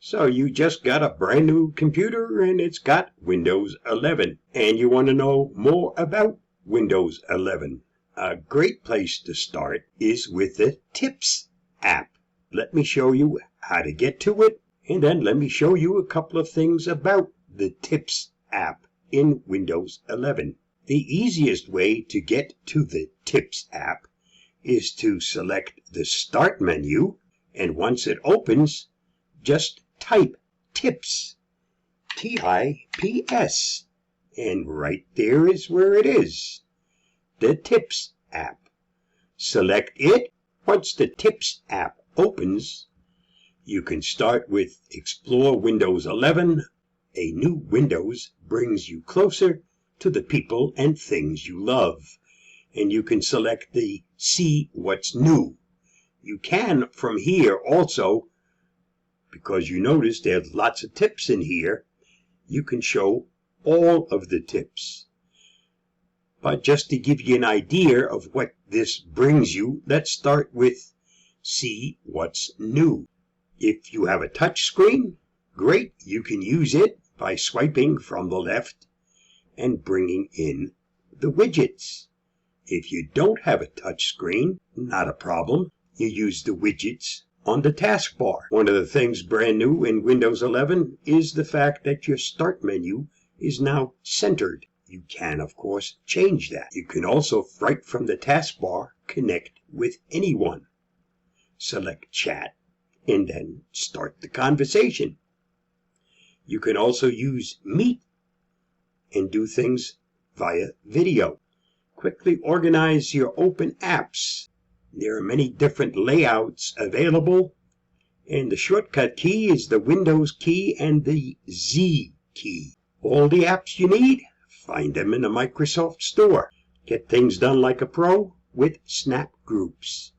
So you just got a brand new computer and it's got Windows 11. And you want to know more about Windows 11. A great place to start is with the Tips app. Let me show you how to get to it, and then let me show you a couple of things about the Tips app in Windows 11. The easiest way to get to the Tips app is to select the Start menu, and once it opens, just type Tips, T-I-P-S, and right there is where it is, the Tips app. Select it. Once the Tips app opens, you can start with Explore Windows 11. A new Windows brings you closer to the people and things you love. And you can select the See What's New. You can from here also, because you notice there's lots of tips in here, you can show all of the tips. But just to give you an idea of what this brings you, let's start with See What's New. If you have a touch screen, great, you can use it by swiping from the left and bringing in the widgets. If you don't have a touch screen, not a problem. You use the widgets on the taskbar. One of the things brand new in Windows 11 is the fact that your Start menu is now centered. You can, of course, change that. You can also, right from the taskbar, connect with anyone. Select Chat, and then start the conversation. You can also use Meet and do things via video. Quickly organize your open apps. There are many different layouts available, and the shortcut key is the Windows key and the Z key. All the apps you need, find them in the Microsoft Store. Get things done like a pro with Snap Groups.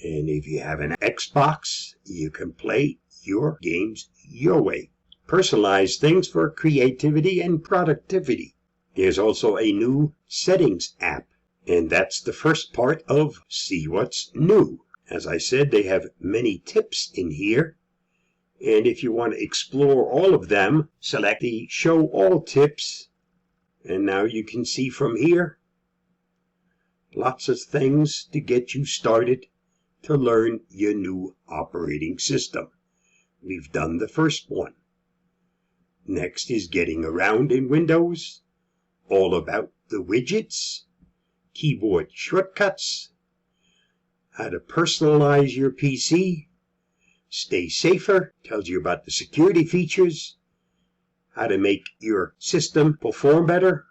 And if you have an Xbox, you can play your games your way. Personalize things for creativity and productivity. There's also a new Settings app, and that's the first part of See What's New. As I said, they have many tips in here, and if you want to explore all of them, select the Show All Tips, and now you can see from here lots of things to get you started to learn your new operating system. We've done the first one. Next is getting around in Windows, all about the widgets, keyboard shortcuts, how to personalize your PC, stay safer, tells you about the security features, how to make your system perform better,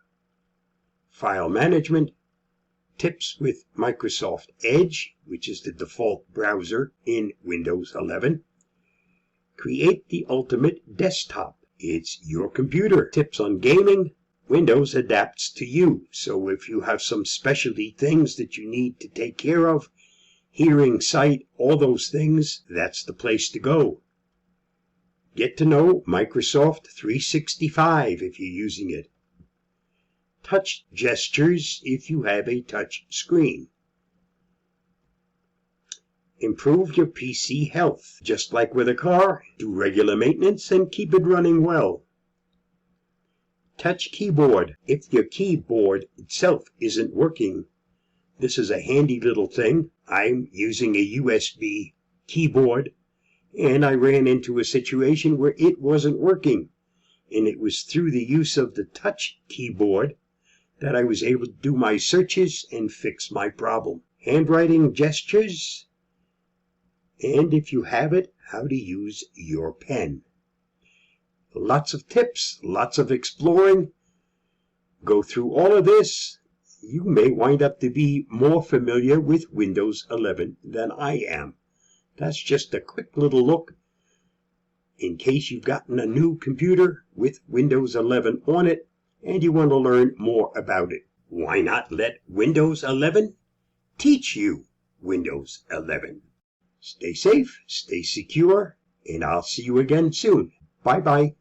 file management, tips with Microsoft Edge, which is the default browser in Windows 11, create the ultimate desktop. It's your computer. Tips on gaming. Windows adapts to you, so if you have some specialty things that you need to take care of, hearing, sight, all those things, that's the place to go. Get to know Microsoft 365 if you're using it. Touch gestures if you have a touch screen. Improve your PC health. Just like with a car, do regular maintenance and keep it running well. Touch keyboard. If your keyboard itself isn't working, this is a handy little thing. I'm using a USB keyboard, and I ran into a situation where it wasn't working. And it was through the use of the touch keyboard that I was able to do my searches and fix my problem. Handwriting gestures, and if you have it, how to use your pen. Lots of tips, lots of exploring. Go through all of this. You may wind up to be more familiar with Windows 11 than I am. That's just a quick little look in case you've gotten a new computer with Windows 11 on it and you want to learn more about it. Why not let Windows 11 teach you Windows 11? Stay safe, stay secure, and I'll see you again soon. Bye-bye.